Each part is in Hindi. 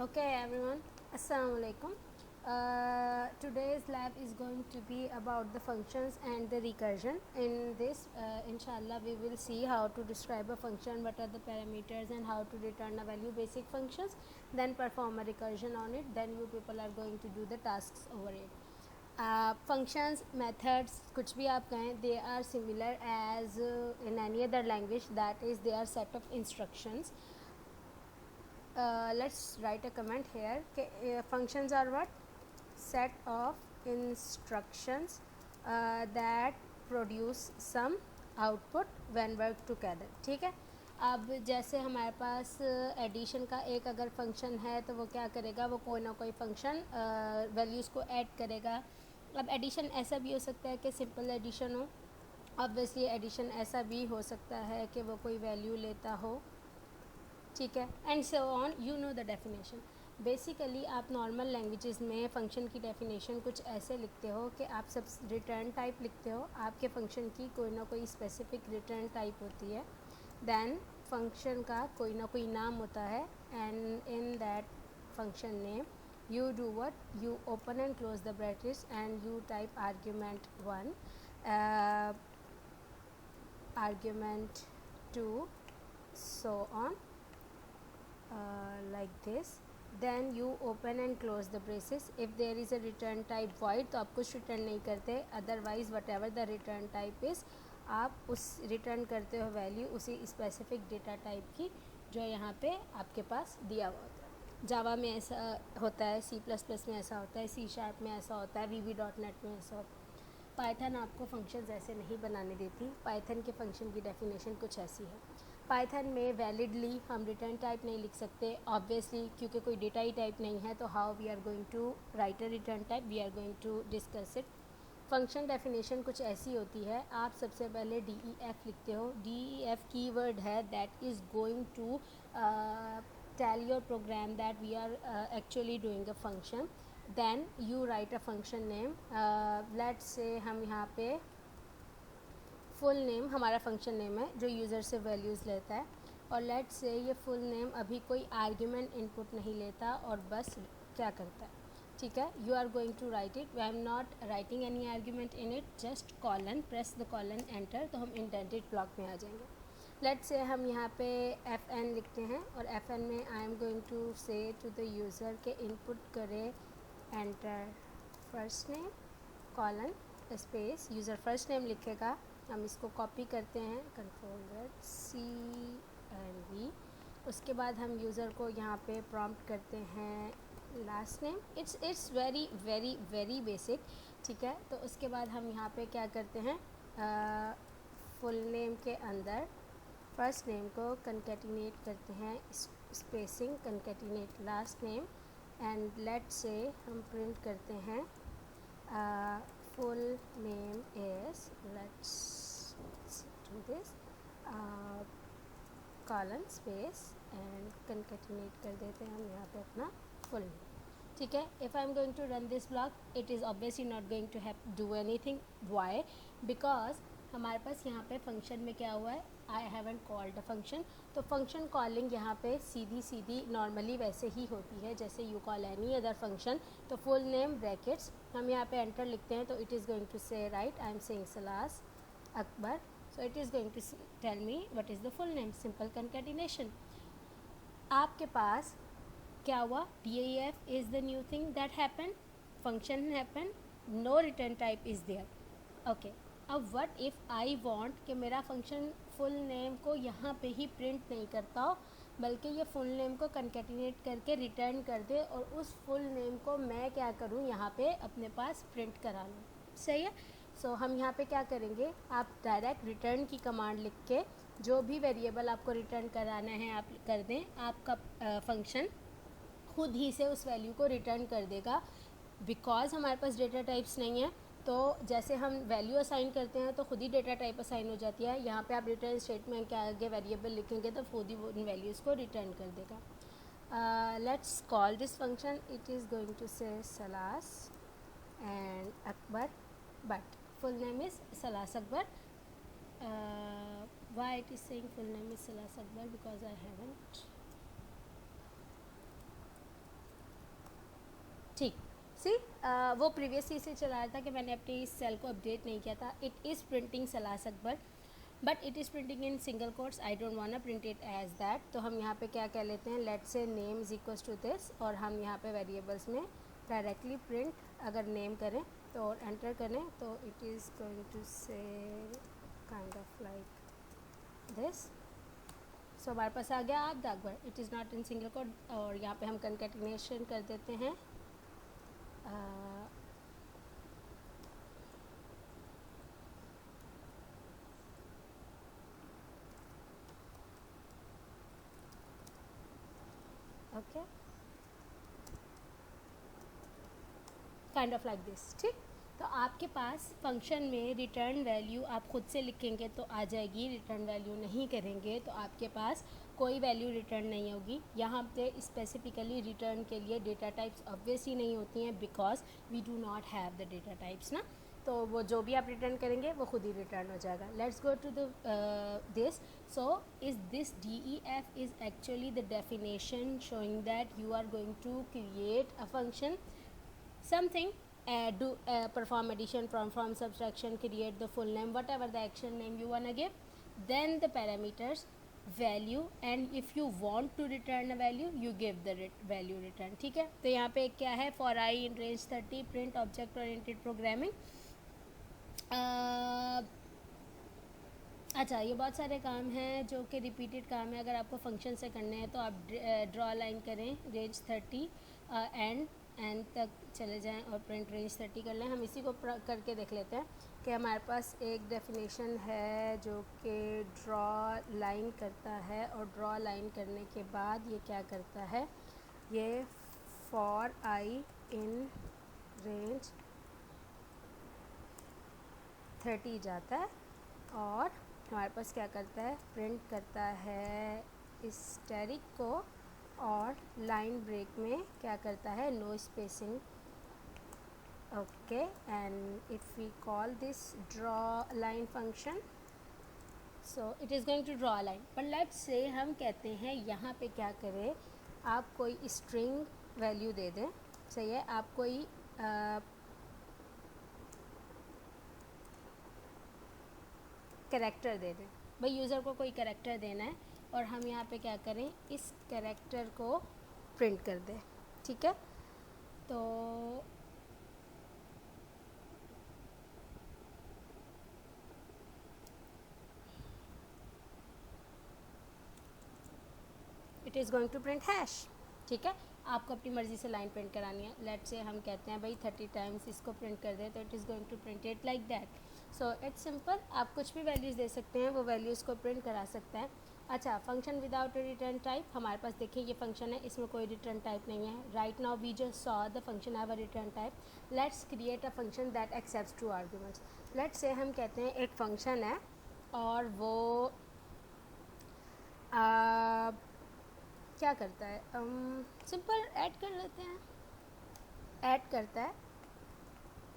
Okay, everyone. Assalamu alaikum. Today's lab is going to be about the functions and the recursion. In this, inshallah, we will see how to describe a function, what are the parameters, and how to return a value, basic functions, then perform a recursion on it. Then you people are going to do the tasks over it. Functions, methods, कुछ भी आप कहें, they are similar as in any other language, that is they are set of instructions. Let's write a comment here. Functions are what? Set of instructions that produce some output when work together. ठीक है. अब जैसे हमारे पास एडिशन का एक अगर फंक्शन है तो वो क्या करेगा, वो कोई ना कोई फंक्शन वैल्यूज़ को ऐड करेगा. अब एडिशन ऐसा भी हो सकता है कि सिंपल एडिशन हो. ऑब्वियसली एडिशन ऐसा भी हो सकता है कि वो कोई वैल्यू लेता हो. ठीक है. And so on, you know the definition. Basically आप नॉर्मल लैंग्वेजेस में फ़ंक्शन की डेफिनेशन कुछ ऐसे लिखते हो कि आप सब रिटर्न टाइप लिखते हो. आपके फ़ंक्शन की कोई ना कोई स्पेसिफिक रिटर्न टाइप होती है. देन फंक्शन का कोई ना कोई नाम होता है, and in that function name you do what, you open and close the brackets and you type argument 1, argument 2, so on, like this. Then you open and close the braces. If there is a return type void तो आप कुछ रिटर्न नहीं करते. Otherwise what ever the return type is, आप उस रिटर्न करते हो वैल्यू उसी स्पेसिफिक डेटा टाइप की जो यहाँ पे आपके पास दिया हुआ होता है. जावा में ऐसा होता है, C++ में ऐसा होता है, C# में ऐसा होता है, VB.NET में ऐसा होता है. पाइथन आपको फंक्शंस ऐसे नहीं बनाने देती. पाइथन के फंक्शन की डेफिनेशन कुछ ऐसी है. पाइथन में वैलिडली हम रिटर्न टाइप नहीं लिख सकते ऑब्वियसली, क्योंकि कोई डेटा ही टाइप नहीं है. तो how we are going to write a return type, we are going to discuss it. Function definition कुछ ऐसी होती है. आप सबसे पहले DEF लिखते हो. DEF कीवर्ड है that is going to tell your program that we are actually doing a function. Then you write a function name. Let's say हम यहाँ पे फुल नेम हमारा फंक्शन नेम है जो यूज़र से वैल्यूज़ लेता है. और लेट्स से ये फुल नेम अभी कोई आर्ग्यूमेंट इनपुट नहीं लेता और बस क्या करता है. ठीक है. You are going to write it. I am not writing any argument in it, just colon, press the colon, enter, तो हम इंडेंटेड ब्लॉक में आ जाएंगे. लेट्स से हम यहाँ पे FN लिखते हैं और FN में आई एम गोइंग टू से टू द यूज़र के इनपुट करे enter first name colon space, user first name लिखेगा. हम इसको कॉपी करते हैं, Ctrl+C+V. उसके बाद हम यूज़र को यहाँ पे प्रॉम्प्ट करते हैं last name. It's very very very basic. ठीक है. तो उसके बाद हम यहाँ पे क्या करते हैं, फुल नेम के अंदर फर्स्ट नेम को कंकेटिनेट करते हैं, spacing, concatenate last name, and let से हम प्रिंट करते हैं full name is, let's do this, colon space and concatenate कर देते हैं हम यहाँ पे अपना full name. ठीक है. if I'm going to run this block, it is obviously not going to do anything. why? because हमारे पास यहाँ पे फंक्शन में क्या हुआ है, I haven't called a function. तो फंक्शन कॉलिंग यहाँ पे सीधी सीधी नॉर्मली वैसे ही होती है जैसे you call any other function. तो फुल नेम ब्रैकेट्स, हम यहाँ पे एंटर लिखते हैं तो it is going to say right I am saying Salas Akbar. So it is going to tell me what is the full name. Simple concatenation. आपके पास क्या हुआ, DEF is the new thing that happen, function happen, no return type is there. Okay. अब व्हाट इफ़ आई वांट कि मेरा फंक्शन फुल नेम को यहाँ पे ही प्रिंट नहीं करता हो, बल्कि ये फुल नेम को कंकैटिनेट करके रिटर्न कर दे और उस फुल नेम को मैं क्या करूँ यहाँ पे अपने पास प्रिंट करा लूँ. सही है. सो हम यहाँ पे क्या करेंगे, आप डायरेक्ट रिटर्न की कमांड लिख के जो भी वेरिएबल आपको रिटर्न कराना है आप कर दें. आपका फंक्शन खुद ही से उस वैल्यू को रिटर्न कर देगा. बिकॉज हमारे पास डेटा टाइप्स नहीं है, तो जैसे हम वैल्यू असाइन करते हैं तो खुद ही डेटा टाइप असाइन हो जाती है. यहाँ पे आप रिटर्न स्टेटमेंट के आगे वेरिएबल लिखेंगे तो खुद ही वो उन वैल्यूज़ को रिटर्न कर देगा. Let's call this function. It is going to say Salas and Akbar, but full name is Salas Akbar. Why it is saying full name is Salas Akbar? Because I haven't ठीक। सी वो प्रीवियसली से चला रहा था कि मैंने अपनी इस सेल को अपडेट नहीं किया था. It is printing Salas Akbar but it is printing in single quotes. I don't want print it as that. तो हम यहाँ पे क्या कह लेते हैं, let's say name is equals to this, और हम यहाँ पे वेरिएबल्स में डायरेक्टली प्रिंट अगर नेम करें तो और एंटर करें तो इट इज़ गोइंग टू से काइंड ऑफ लाइक दिस. सो हमारे पास आ गया आप Akbar. It is not in single code. और यहाँ पे हम कंकैटिनेशन कर देते हैं. Okay, kind of like this. ठीक. तो आपके पास फंक्शन में रिटर्न वैल्यू आप खुद से लिखेंगे तो आ जाएगी, रिटर्न वैल्यू नहीं करेंगे तो आपके पास कोई वैल्यू रिटर्न नहीं होगी. यहाँ पे स्पेसिफिकली रिटर्न के लिए डेटा टाइप्स ऑब्वियसली नहीं होती हैं because we do not have the data types ना. तो वो जो भी आप रिटर्न करेंगे वो खुद ही रिटर्न हो जाएगा. Let's go to the this. So is this DEF is actually the definition showing that you are going to create a function something, do perform addition, from subtraction, create the full name, whatever the action name you want to give, then the parameters value, and if you want to return a value you give the value return. ठीक है. तो यहाँ पे क्या है, for I in range 30 print object oriented programming. अच्छा, ये बहुत सारे काम हैं जो कि रिपीटेड काम है. अगर आपको फंक्शन से करने हैं तो आप ड्रॉ लाइन करें रेंज 30 एंड तक चले जाएं और प्रिंट रेंज 30 कर लें. हम इसी को करके देख लेते हैं कि हमारे पास एक डेफिनेशन है जो कि ड्रॉ लाइन करता है, और ड्रॉ लाइन करने के बाद ये क्या करता है, ये फॉर आई इन रेंज 30 जाता है और हमारे पास क्या करता है, प्रिंट करता है स्टैटिक को, और लाइन ब्रेक में क्या करता है, no spacing. Okay, and if we call this draw line function, so it is going to draw line. But let's say हम कहते हैं यहाँ पे क्या करें, आप कोई स्ट्रिंग वैल्यू दे दें. सही है, आप कोई कैरेक्टर दे दें. भाई यूज़र को कोई कैरेक्टर देना है और हम यहाँ पे क्या करें, इस कैरेक्टर को प्रिंट कर दें. ठीक है. तो it is going to print hash. ठीक है. आपको अपनी मर्ज़ी से लाइन प्रिंट करानी है. लेट्स से हम कहते हैं भाई 30 टाइम्स इसको प्रिंट कर दें, तो it is going to print it like that. So it's simple. आप कुछ भी वैल्यूज़ दे सकते हैं, वो वैल्यूज़ को प्रिंट करा सकते हैं. अच्छा, फंक्शन विदाउट ए रिटर्न टाइप. हमारे पास देखिए ये फंक्शन है, इसमें कोई रिटर्न टाइप नहीं है. Right now we just saw the function have a return type. Let's create a function that accepts 2 arguments. Let's say हम कहते हैं एक फंक्शन है और वो क्या करता है, सिंपल ऐड कर लेते हैं. ऐड करता है,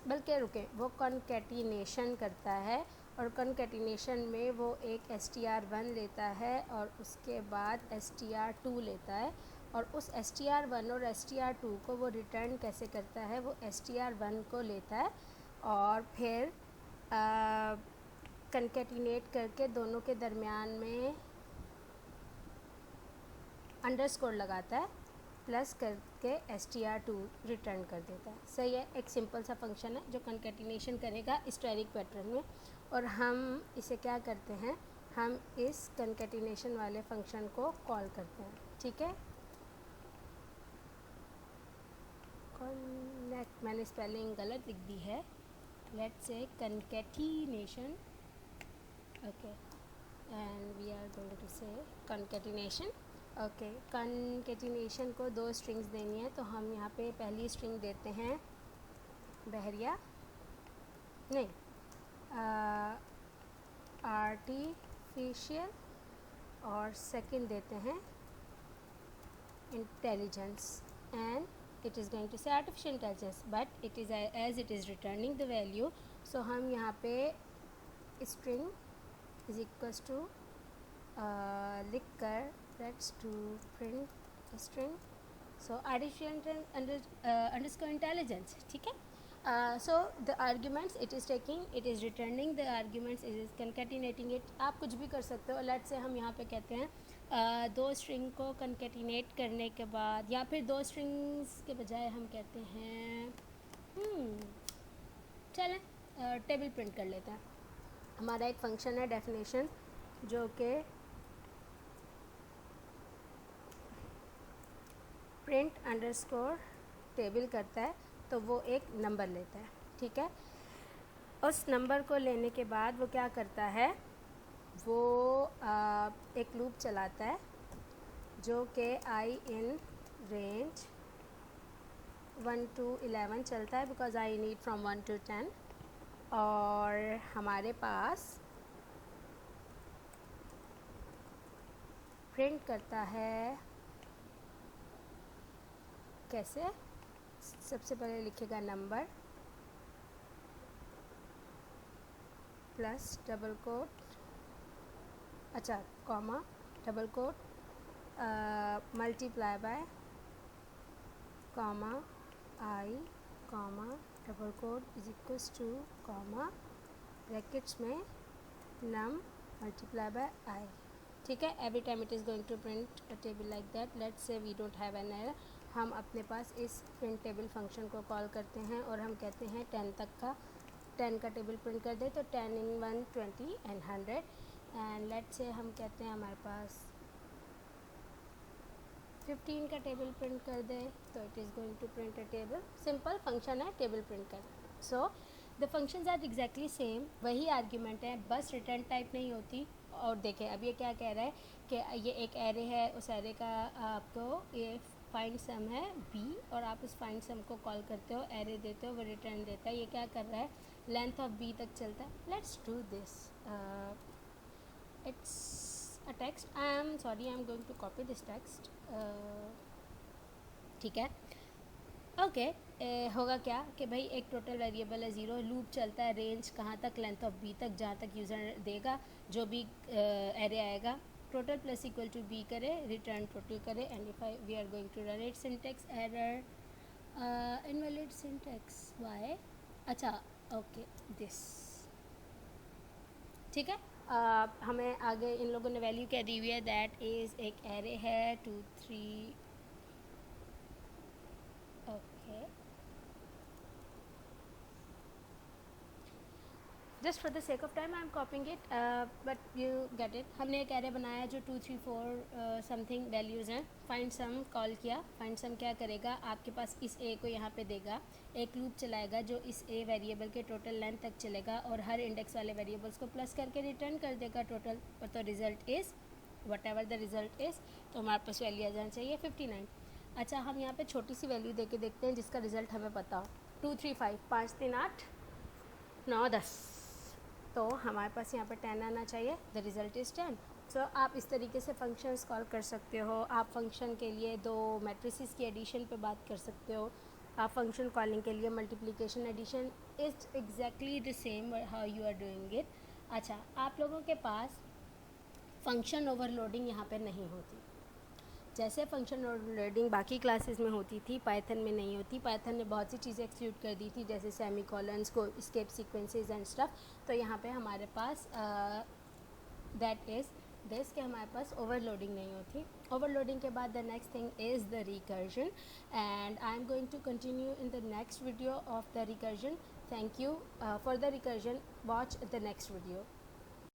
बल्कि रुके, वो कॉन्कैटिनेशन करता है, और कॉन्कैटिनेशन में वो एक str1 लेता है और उसके बाद str2 लेता है, और उस str1 और str2 को वो रिटर्न कैसे करता है, वो str1 को लेता है और फिर कॉन्कैटिनेट करके दोनों के दरमियान में अंडरस्कोर लगाता है, प्लस करके str2 रिटर्न कर देता है. सही है. एक सिंपल सा फंक्शन है जो कॉन्कैटिनेशन करेगा स्टैटिक पैटर्न में, और हम इसे क्या करते हैं, हम इस कॉन्कैटिनेशन वाले फंक्शन को कॉल करते हैं. ठीक है. कॉन्कैट, मैंने स्पेलिंग गलत लिख दी है. Let's say concatenation. Okay, and we are going to say concatenation. Okay, concatenation को 2 स्ट्रिंग्स देनी है, तो हम यहाँ पे पहली स्ट्रिंग देते हैं बहरिया, नहीं, आर्टिफिशियल, और सेकंड देते हैं intelligence, and it is going to say artificial intelligence, but it is as it is returning the value. So हम यहाँ पे स्ट्रिंग इज इक्वल्स टू लिख कर let's to print string So artificial underscore intelligence, ठीक है. So the arguments it is taking, it is returning the arguments, it is concatenating it. आप कुछ भी कर सकते हो. लेट्स से हम यहाँ पे कहते हैं दो स्ट्रिंग को कंकेटिनेट करने के बाद, या फिर दो स्ट्रिंग्स के बजाय हम कहते हैं चलें टेबल प्रिंट कर लेते हैं. हमारा एक फंक्शन है डेफिनेशन जो कि प्रिंट अंडरस्कोर टेबल करता है, तो वो एक नंबर लेता है, ठीक है. उस नंबर को लेने के बाद वो क्या करता है, वो एक लूप चलाता है जो कि आई इन रेंज 1 to 11 चलता है, because I need from 1 to 10. और हमारे पास प्रिंट करता है कैसे, सबसे पहले लिखेगा नंबर प्लस डबल कोट, अच्छा comma double quote multiply by comma I comma double quote is equals to comma brackets में नम मल्टीप्लाई बाय आई, ठीक है. Every time it is going to print a table like that. Let's say we don't have an error. हम अपने पास इस प्रिंट टेबल फंक्शन को कॉल करते हैं और हम कहते हैं 10 का टेबल प्रिंट कर दे, तो 10 in 1 20 and 100. And let's say हम कहते हैं हमारे पास 15 का टेबल प्रिंट कर दे, तो it is going to print a table. Simple function है टेबल प्रिंट कर. So the functions are exactly same, वही आर्ग्यूमेंट है, बस रिटर्न टाइप नहीं होती. और देखें अब ये क्या कह रहा है कि ये एक एरे है, उस एरे का आपको ये फाइंड सम है b, और आप उस फाइंड सम को कॉल करते हो, एरे देते हो, वो रिटर्न देता है. ये क्या कर रहा है, लेंथ ऑफ b तक चलता है. Let's do this. It's a text. I am going to copy this text, ठीक है. ओके होगा क्या कि भाई एक टोटल वेरिएबल है 0, लूप चलता है रेंज कहाँ तक, लेंथ ऑफ b तक, जहाँ तक यूज़र देगा जो भी एरे आएगा, total plus equal to b करे, रिटर्न टोटल करे. And if we are going to run it, syntax error, invalid syntax why, अच्छा ओके दिस, ठीक है. हमें आगे इन लोगों ने वैल्यू क्या दी हुई है, दैट इज़ एक एरे है 2 3, okay. Just for the sake of time I am कॉपिंग it, but you get it. हमने एक एरे बनाया जो 2 3 4 समथिंग वैल्यूज़ हैं. फाइंड सम कॉल किया. फाइंड सम क्या करेगा, आपके पास इस ए को यहाँ पे देगा, एक लूप चलाएगा जो इस ए वेरिएबल के टोटल लेंथ तक चलेगा और हर इंडेक्स वाले वेरिएबल्स को प्लस करके रिटर्न कर देगा टोटल. तो result is what ever the result is, तो हमारे पास वैल्यू आ जाना चाहिए 59. अच्छा हम यहाँ पे छोटी सी वैल्यू दे के देखते हैं जिसका रिजल्ट हमें पता हो. 2 3 5 5 3 8 9 10, तो हमारे पास यहाँ पर 10 आना चाहिए. The result is 10. सो आप इस तरीके से फंक्शंस कॉल कर सकते हो. आप फंक्शन के लिए दो मैट्रिसेस की एडिशन पे बात कर सकते हो. आप फंक्शन कॉलिंग के लिए multiplication addition, is exactly the same how you are doing it. अच्छा आप लोगों के पास फंक्शन ओवरलोडिंग यहाँ पे नहीं होती. जैसे फंक्शन ओवरलोडिंग बाकी क्लासेस में होती थी, पाइथन में नहीं होती. पाइथन ने बहुत सी चीज़ें एक्सक्लूड कर दी थी, जैसे सेमी कॉलन्स को, स्केप सीक्वेंसेस एंड स्टफ. तो यहाँ पे हमारे पास दैट इज़ दिस कि हमारे पास ओवरलोडिंग नहीं होती. ओवरलोडिंग के बाद the next thing is the recursion, and I am going to continue in the next video of the recursion. Thank you for the recursion. Watch the next video.